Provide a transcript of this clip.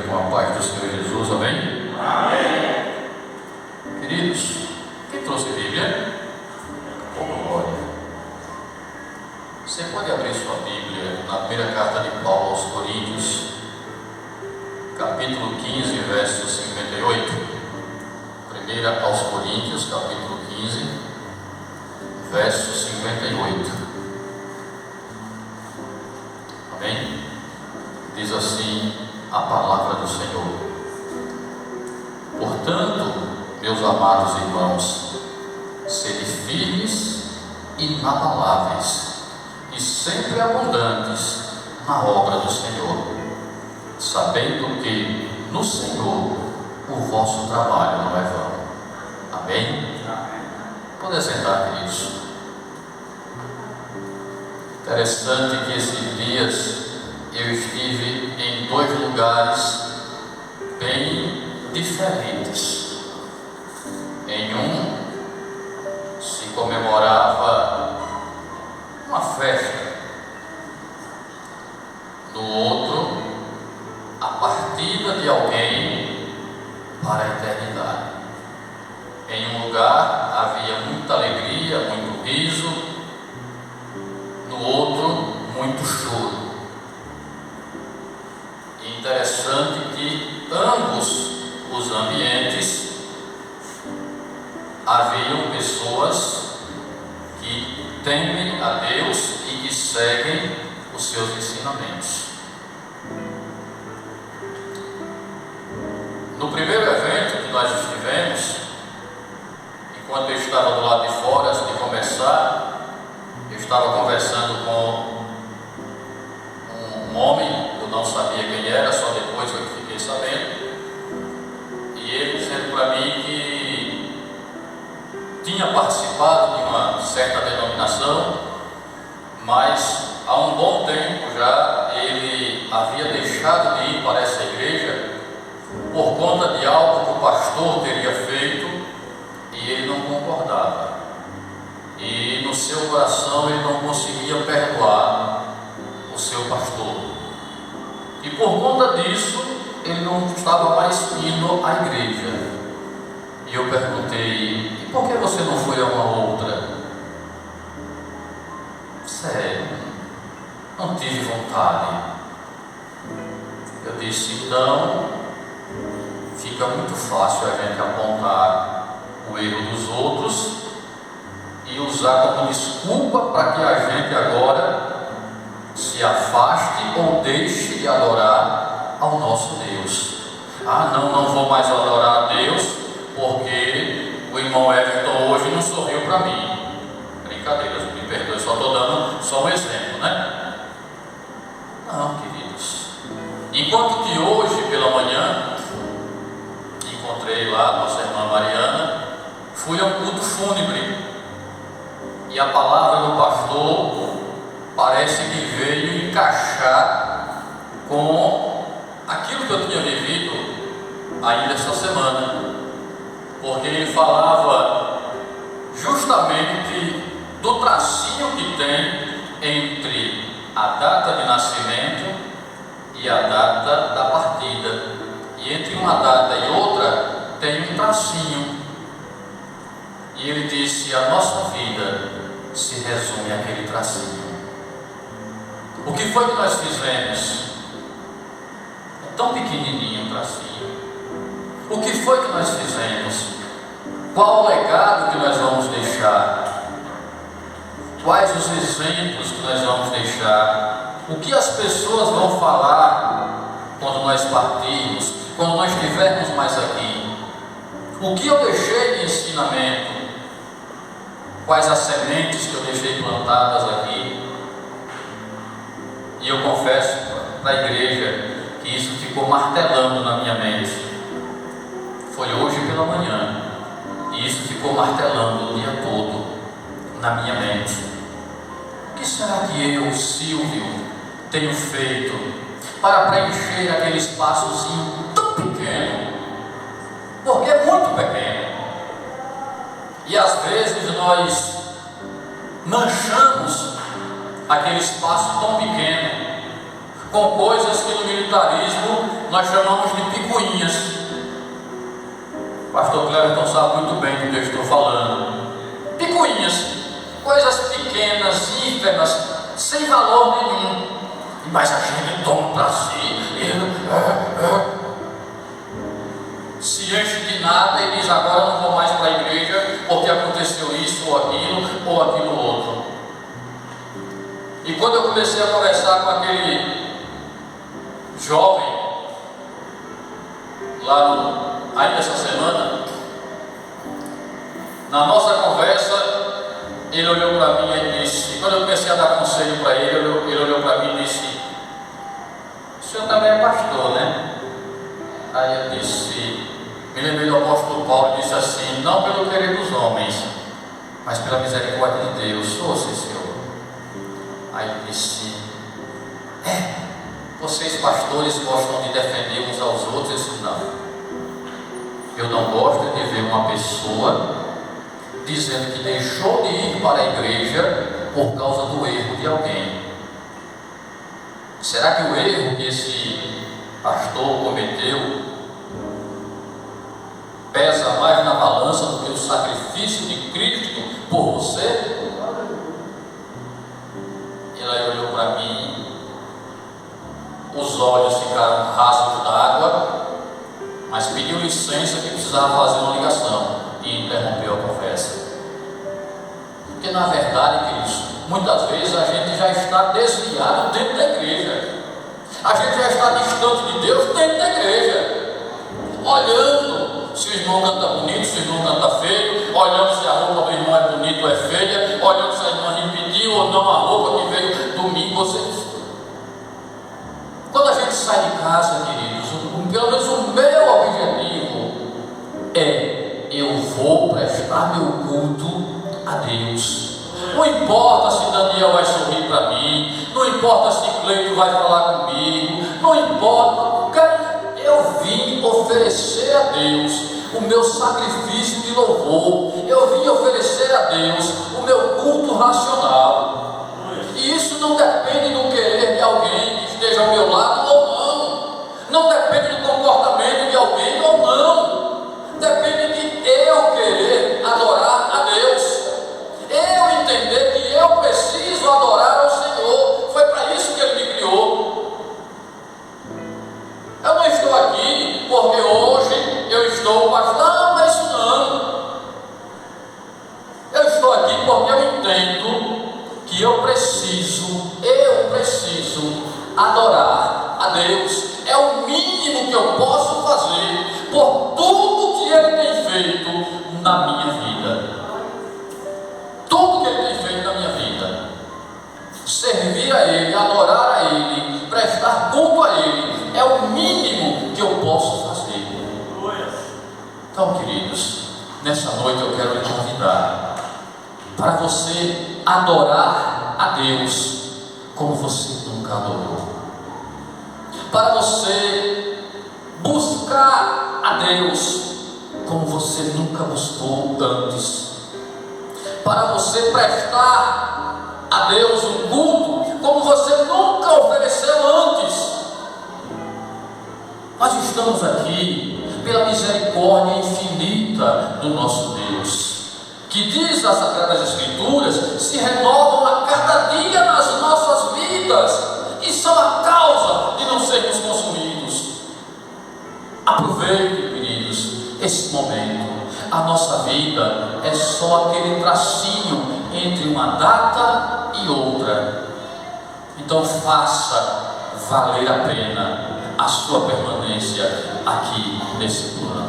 com a paz do Senhor Jesus, amém? Amém. Queridos, quem trouxe a Bíblia? Oh, glória. Você pode abrir sua Bíblia na primeira carta de Paulo aos Coríntios, capítulo 15, verso 58. Primeira aos Coríntios, capítulo 15, verso 58. Amém? Diz assim a palavra do Senhor: portanto, meus amados irmãos, sede firmes e inabaláveis, e sempre abundantes na obra do Senhor, sabendo que no Senhor o vosso trabalho não é vão. Amém? Pode sentar, queridos. Interessante que esses dias eu estive em dois lugares bem diferentes. Em um se comemorava uma festa, no outro a partida de alguém para a eternidade. Em um lugar havia muita alegria, muito riso, no outro muito choro. Interessante que ambos os ambientes haviam pessoas que temem a Deus e que seguem os seus ensinamentos. No primeiro evento que nós estivemos, enquanto eu estava do lado de fora, antes de começar, eu estava conversando com um homem, eu não sabia quem era, só depois eu fiquei sabendo, e ele dizendo para mim que tinha participado de uma certa denominação, mas há um bom tempo já ele havia deixado de ir para essa igreja por conta de algo que o pastor teria feito e ele não concordava, e no seu coração ele não conseguia perdoar o seu pastor, e por conta disso ele não estava mais indo à igreja. E eu perguntei: e por que você não foi a uma outra? Sério, não tive vontade. Eu disse: então fica muito fácil a gente apontar o erro dos outros e usar como desculpa para que a gente agora se afaste ou deixe de adorar ao nosso Deus. Ah, não vou mais adorar a Deus porque o irmão Everton hoje não sorriu para mim. Brincadeiras, me perdoe, só estou dando só um exemplo, né? Não, queridos. Enquanto que hoje pela manhã encontrei lá a nossa irmã Mariana, fui a um culto fúnebre e a palavra do pastor parece que veio encaixar com aquilo que eu tinha vivido ainda esta semana, porque ele falava justamente do tracinho que tem entre a data de nascimento e a data da partida, e entre uma data e outra tem um tracinho, e ele disse: a nossa vida se resume àquele tracinho. O que foi que nós fizemos? É tão pequenininho o tracinho. O que foi que nós fizemos? Qual o legado que nós vamos deixar? Quais os exemplos que nós vamos deixar? O que as pessoas vão falar quando nós partirmos, quando nós estivermos mais aqui? O que eu deixei de ensinamento? Quais as sementes que eu deixei plantadas aqui? E eu confesso para a igreja que isso ficou martelando na minha mente. Foi hoje pela manhã, e isso ficou martelando o dia todo na minha mente. O que será que eu, Silvio, tenho feito para preencher aquele espaçozinho tão pequeno? Porque é muito pequeno. E às vezes nós manchamos aquele espaço tão pequeno com coisas que no militarismo nós chamamos de picuinhas. O pastor Cleverton sabe muito bem do que eu estou falando. Picuinhas, coisas pequenas, ínfimas, sem valor nenhum, mas a gente toma para si, se enche de nada e diz: agora não vou mais para a igreja porque aconteceu isso ou aquilo outro. E quando eu comecei a conversar com aquele jovem lá ainda essa semana, na nossa conversa, ele olhou para mim e disse, quando eu comecei a dar conselho para ele, ele olhou para mim e disse: o senhor também é pastor, né? Aí eu disse, me lembrei do apóstolo Paulo e disse assim: não pelo querer dos homens, mas pela misericórdia de Deus, ouça, Senhor. Aí ele disse: vocês pastores gostam de defender uns aos outros? Eu disse: não, eu não gosto de ver uma pessoa dizendo que deixou de ir para a igreja por causa do erro de alguém. Será que o erro que esse pastor cometeu pesa mais na balança do que o sacrifício de Cristo por você? Ele aí olhou para mim, os olhos ficaram rasos d'água, mas pediu licença que precisava fazer uma ligação e interrompeu a conversa. Porque na verdade, queridos, muitas vezes a gente já está desviado dentro da igreja, a gente já está distante de Deus dentro da igreja, olhando se o irmão canta bonito, se o irmão canta feio, olhando se a roupa do irmão é bonita ou é feia, olhando se a irmã repetiu ou não a roupa que veio domingo. Quando a gente sai de casa, queridos, pelo menos o meu objetivo é: eu vou prestar meu culto a Deus. Não importa se Daniel vai sorrir para mim, não importa se Cleito vai falar comigo, não importa, eu vim oferecer a Deus o meu sacrifício de louvor, eu vim oferecer a Deus o meu culto racional. E isso não depende do querer de alguém que esteja ao meu lado ou não, não depende do comportamento de alguém ou não, depende de eu querer adorar a Deus, eu entender que eu preciso adorar ao Senhor. Foi para isso que Ele me criou. Eu não estou aqui porque hoje eu estou pastor, mas isso não. Eu estou aqui porque eu entendo que eu preciso adorar a Deus. É o mínimo que eu posso fazer por tudo que Ele tem feito na minha vida. Tudo que Ele tem feito na minha vida. Servir a Ele, adorar a Ele, prestar culto a Ele, é o mínimo que eu posso fazer. Então, queridos, nessa noite eu quero lhe convidar para você adorar a Deus como você nunca adorou, para você buscar a Deus como você nunca buscou antes, para você prestar a Deus um culto como você nunca ofereceu antes. Nós estamos aqui pela misericórdia infinita do nosso Deus, que diz as Sagradas Escrituras, se renovam a cada dia nas nossas vidas e são a causa de não sermos consumidos. Aproveite, queridos, esse momento. A nossa vida é só aquele tracinho entre uma data e outra. Então faça valer a pena a sua permanência aqui nesse plano.